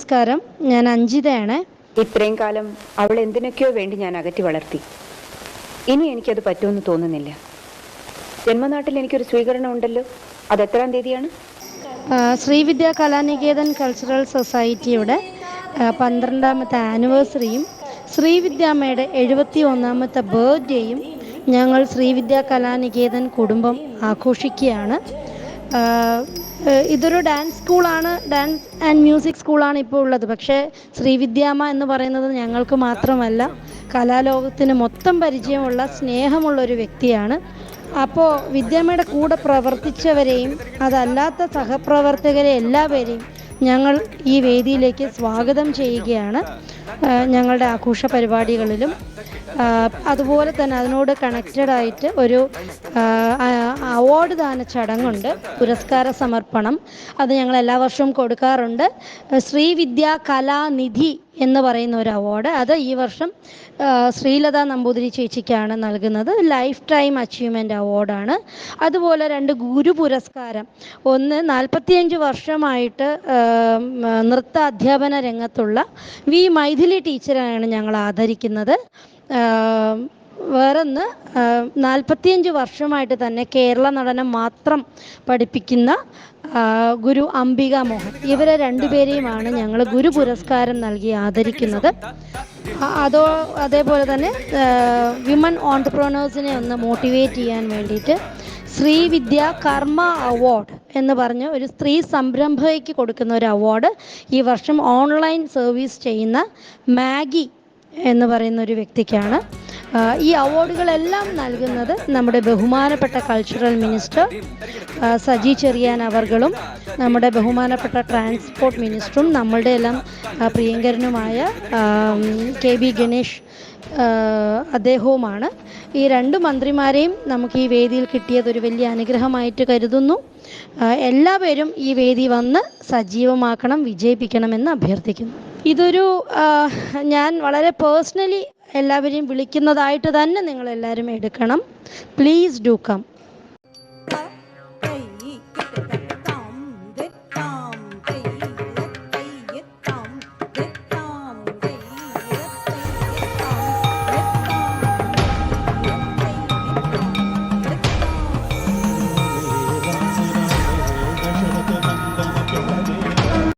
നമസ്കാരം. ഞാൻ അഞ്ജിതയാണ്. ഇത്രയും കാലം അവൾ എന്തിനൊക്കെയോ വേണ്ടി ഞാൻ അകറ്റി വളർത്തി. ഇനി എനിക്കത് പറ്റുമെന്ന് തോന്നുന്നില്ല. ജന്മനാട്ടിൽ എനിക്കൊരു സ്വീകരണം ഉണ്ടല്ലോ. അത് എത്രാം തീയതിയാണ്? ശ്രീവിദ്യ കലാനികേതൻ കൾച്ചറൽ സൊസൈറ്റിയുടെ 12ാമത്തെ ആനിവേഴ്സറിയും ശ്രീവിദ്യാമ്മയുടെ 71ാമത്തെ ബർത്ത്ഡേയും ഞങ്ങൾ ശ്രീവിദ്യ കലാനികേതൻ കുടുംബം ആഘോഷിക്കുകയാണ്. ഇതൊരു ഡാൻസ് സ്കൂളാണ്, ഡാൻസ് ആൻഡ് മ്യൂസിക് സ്കൂളാണ് ഇപ്പോൾ ഉള്ളത്. പക്ഷേ ശ്രീവിദ്യാമ്മ എന്ന് പറയുന്നത് ഞങ്ങൾക്ക് മാത്രമല്ല, കലാലോകത്തിന് മൊത്തം പരിചയമുള്ള സ്നേഹമുള്ളൊരു വ്യക്തിയാണ്. അപ്പോൾ വിദ്യാമ്മയുടെ കൂടെ പ്രവർത്തിച്ചവരെയും അതല്ലാത്ത സഹപ്രവർത്തകരെ എല്ലാവരെയും ഞങ്ങൾ ഈ വേദിയിലേക്ക് സ്വാഗതം ചെയ്യുകയാണ്. ഞങ്ങളുടെ ആഘോഷ പരിപാടികളിലും അതുപോലെ തന്നെ അതിനോട് കണക്റ്റഡായിട്ട് ഒരു അവാർഡ് ദാന ചടങ്ങുണ്ട്, പുരസ്കാര സമർപ്പണം. അത് ഞങ്ങൾ എല്ലാ വർഷവും കൊടുക്കാറുണ്ട്. ശ്രീവിദ്യ കലാനിധി എന്ന് പറയുന്ന ഒരു അവാർഡ്, അത് ഈ വർഷം ശ്രീലത നമ്പൂതിരി ചേച്ചിക്കാണ് നൽകുന്നത്. ലൈഫ് ടൈം അച്ചീവ്മെൻ്റ് അവാർഡാണ്. അതുപോലെ 2 ഗുരു പുരസ്കാരം. ഒന്ന് 45 വർഷമായിട്ട് നൃത്ത അധ്യാപന രംഗത്തുള്ള വി മൈഥിലി ടീച്ചറാണ് ഞങ്ങൾ ആദരിക്കുന്നത്. വേറൊന്ന് 45 വർഷമായിട്ട് തന്നെ കേരള നടനം മാത്രം പഠിപ്പിക്കുന്ന ഗുരു അംബിക മോഹൻ. ഇവരെ 2 പേരെയുമാണ് ഞങ്ങൾ ഗുരു പുരസ്കാരം നൽകി ആദരിക്കുന്നത്. അതേപോലെ തന്നെ വിമൻ ഓൺട്രപ്രനേഴ്സിനെ ഒന്ന് മോട്ടിവേറ്റ് ചെയ്യാൻ വേണ്ടിയിട്ട് ശ്രീവിദ്യ കർമ്മ അവാർഡ് എന്ന് പറഞ്ഞ് ഒരു സ്ത്രീ സംരംഭകയ്ക്ക് കൊടുക്കുന്ന ഒരു അവാർഡ് ഈ വർഷം ഓൺലൈൻ സർവീസ് ചെയ്യുന്ന മാഗി എന്ന് പറയുന്ന ഒരു വ്യക്തിക്കാണ്. ഈ അവാർഡുകളെല്ലാം നൽകുന്നത് നമ്മുടെ ബഹുമാനപ്പെട്ട കൾച്ചറൽ മിനിസ്റ്റർ സജി ചെറിയാൻ അവർകളും നമ്മുടെ ബഹുമാനപ്പെട്ട ട്രാൻസ്പോർട്ട് മിനിസ്റ്ററും നമ്മളുടെ എല്ലാം പ്രിയങ്കരനുമായ KB ഗണേഷ് അദ്ദേഹവുമാണ്. ഈ 2 മന്ത്രിമാരെയും നമുക്ക് ഈ വേദിയിൽ കിട്ടിയത് ഒരു വലിയ അനുഗ്രഹമായിട്ട് കരുതുന്നു. എല്ലാവരും ഈ വേദി വന്ന് സജീവമാക്കണം, വിജയിപ്പിക്കണമെന്ന് അഭ്യർത്ഥിക്കുന്നു. ഇതൊരു ഞാൻ വളരെ പേഴ്സണലി എല്ലാവരെയും വിളിക്കുന്നതായിട്ട് തന്നെ നിങ്ങളെല്ലാവരും എടുക്കണം. Please do come.